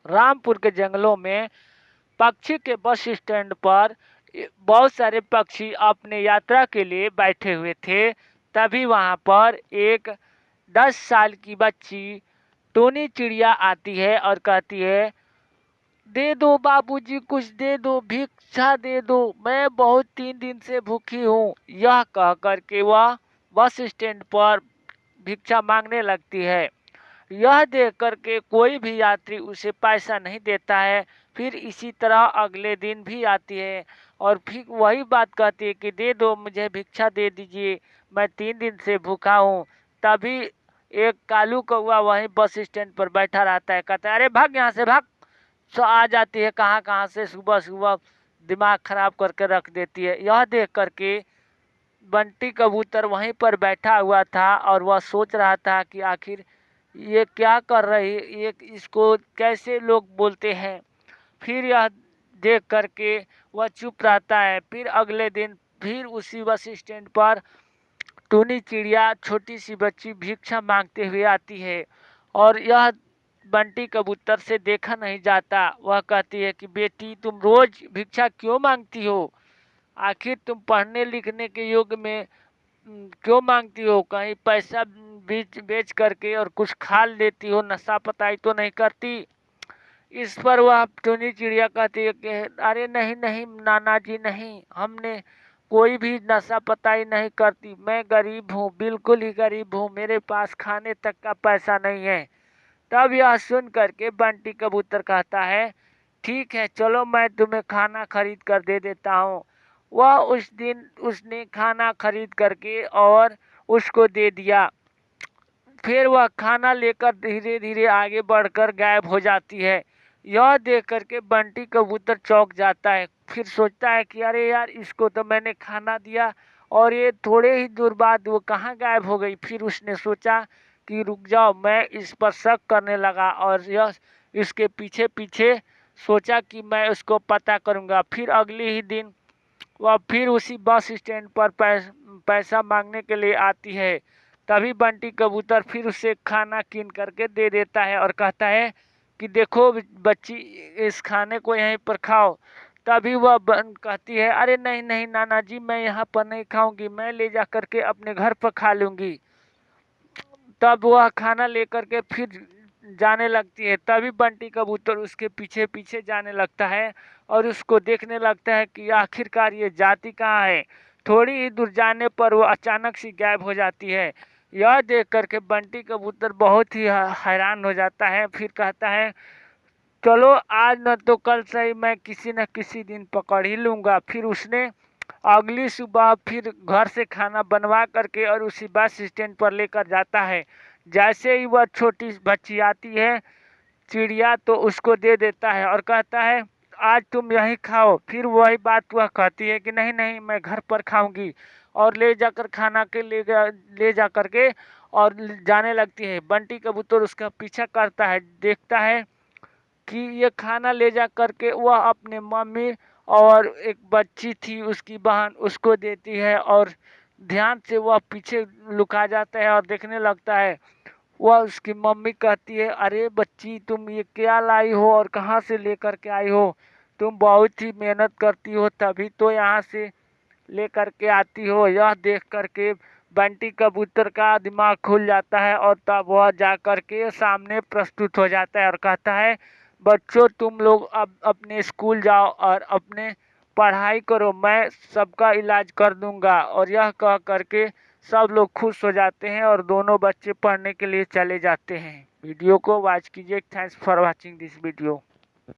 रामपुर के जंगलों में पक्षी के बस स्टैंड पर बहुत सारे पक्षी अपने यात्रा के लिए बैठे हुए थे। तभी वहां पर एक 10 साल की बच्ची टोनी चिड़िया आती है और कहती है, दे दो बाबूजी, कुछ दे दो, भिक्षा दे दो, मैं बहुत 3 दिन से भूखी हूँ। यह कह करके वह बस स्टैंड पर भिक्षा मांगने लगती है। यह देख करके कोई भी यात्री उसे पैसा नहीं देता है। फिर इसी तरह अगले दिन भी आती है और फिर वही बात कहती है कि दे दो, मुझे भिक्षा दे दीजिए, मैं 3 दिन से भूखा हूँ। तभी एक कालू कौआ वहीं बस स्टैंड पर बैठा रहता है, कहता है, अरे भाग यहाँ से भाग। सो आ जाती है कहाँ कहाँ से, सुबह सुबह दिमाग खराब करके रख देती है। यह देख करके बंटी कबूतर वहीं पर बैठा हुआ था और वह सोच रहा था कि आखिर ये क्या कर रही, ये इसको कैसे लोग बोलते हैं। फिर यह देख करके वह चुप रहता है। फिर अगले दिन फिर उसी बस स्टैंड पर टूनी चिड़िया, छोटी सी बच्ची, भिक्षा मांगते हुए आती है और यह बंटी कबूतर से देखा नहीं जाता। वह कहती है कि बेटी, तुम रोज भिक्षा क्यों मांगती हो? आखिर तुम पढ़ने लिखने के युग में क्यों मांगती हो? कहीं पैसा बेच बेच करके और कुछ खा लेती हो, नशा पताई तो नहीं करती? इस पर वह टुनी चिड़िया कहती है कि अरे नहीं नहीं नाना जी, नहीं, हमने कोई भी नशा पताई नहीं करती, मैं गरीब हूँ, बिल्कुल ही गरीब हूँ, मेरे पास खाने तक का पैसा नहीं है। तब यह सुन करके बंटी कबूतर कहता है, ठीक है, चलो मैं तुम्हें खाना खरीद कर दे देता हूँ। वह उस दिन उसने खाना खरीद करके और उसको दे दिया। फिर वह खाना लेकर धीरे धीरे आगे बढ़कर गायब हो जाती है। यह देख करके बंटी कबूतर चौंक जाता है। फिर सोचता है कि अरे यार, इसको तो मैंने खाना दिया और ये थोड़े ही दूर बाद वो कहाँ गायब हो गई। फिर उसने सोचा कि रुक जाओ, मैं इस पर शक करने लगा और यह इसके पीछे पीछे सोचा कि मैं उसको पता करूंगा। फिर अगले ही दिन वह फिर उसी बस स्टैंड पर पैसा मांगने के लिए आती है। तभी बंटी कबूतर फिर उसे खाना कीन करके दे देता है और कहता है कि देखो बच्ची, इस खाने को यहीं पर खाओ। तभी वह कहती है, अरे नहीं नहीं नाना जी, मैं यहाँ पर नहीं खाऊंगी, मैं ले जा करके अपने घर पर खा लूंगी। तब वह खाना लेकर के फिर जाने लगती है। तभी बंटी कबूतर उसके पीछे पीछे जाने लगता है और उसको देखने लगता है कि आखिरकार ये जाति कहाँ है। थोड़ी ही दूर जाने पर वो अचानक से गायब हो जाती है। यह देख करके बंटी कबूतर बहुत ही हैरान हो जाता है। फिर कहता है, चलो आज न तो कल सही, मैं किसी न किसी दिन पकड़ ही लूँगा। फिर उसने अगली सुबह फिर घर से खाना बनवा करके और उसी बस स्टैंड पर लेकर जाता है। जैसे ही वह छोटी बच्ची आती है चिड़िया, तो उसको दे देता है और कहता है, आज तुम यहीं खाओ। फिर वही बात वह कहती है कि नहीं नहीं, मैं घर पर खाऊंगी, और ले जाकर खाना के ले जा करके और जाने लगती है। बंटी कबूतर उसका पीछा करता है, देखता है कि ये खाना ले जा करके वह अपने मम्मी और एक बच्ची थी उसकी बहन, उसको देती है और ध्यान से वह पीछे लुका जाता है और देखने लगता है। वह उसकी मम्मी कहती है, अरे बच्ची, तुम ये क्या लाई हो और कहाँ से लेकर के आई हो? तुम बहुत ही मेहनत करती हो तभी तो यहाँ से लेकर के आती हो। यह देख करके बंटी कबूतर का दिमाग खुल जाता है और तब वह जा कर के सामने प्रस्तुत हो जाता है और कहता है, बच्चों, तुम लोग अब अपने स्कूल जाओ और अपने पढ़ाई करो, मैं सबका इलाज कर दूंगा। और यह कह करके सब लोग खुश हो जाते हैं और दोनों बच्चे पढ़ने के लिए चले जाते हैं। वीडियो को वॉच कीजिए। Thanks for watching this video.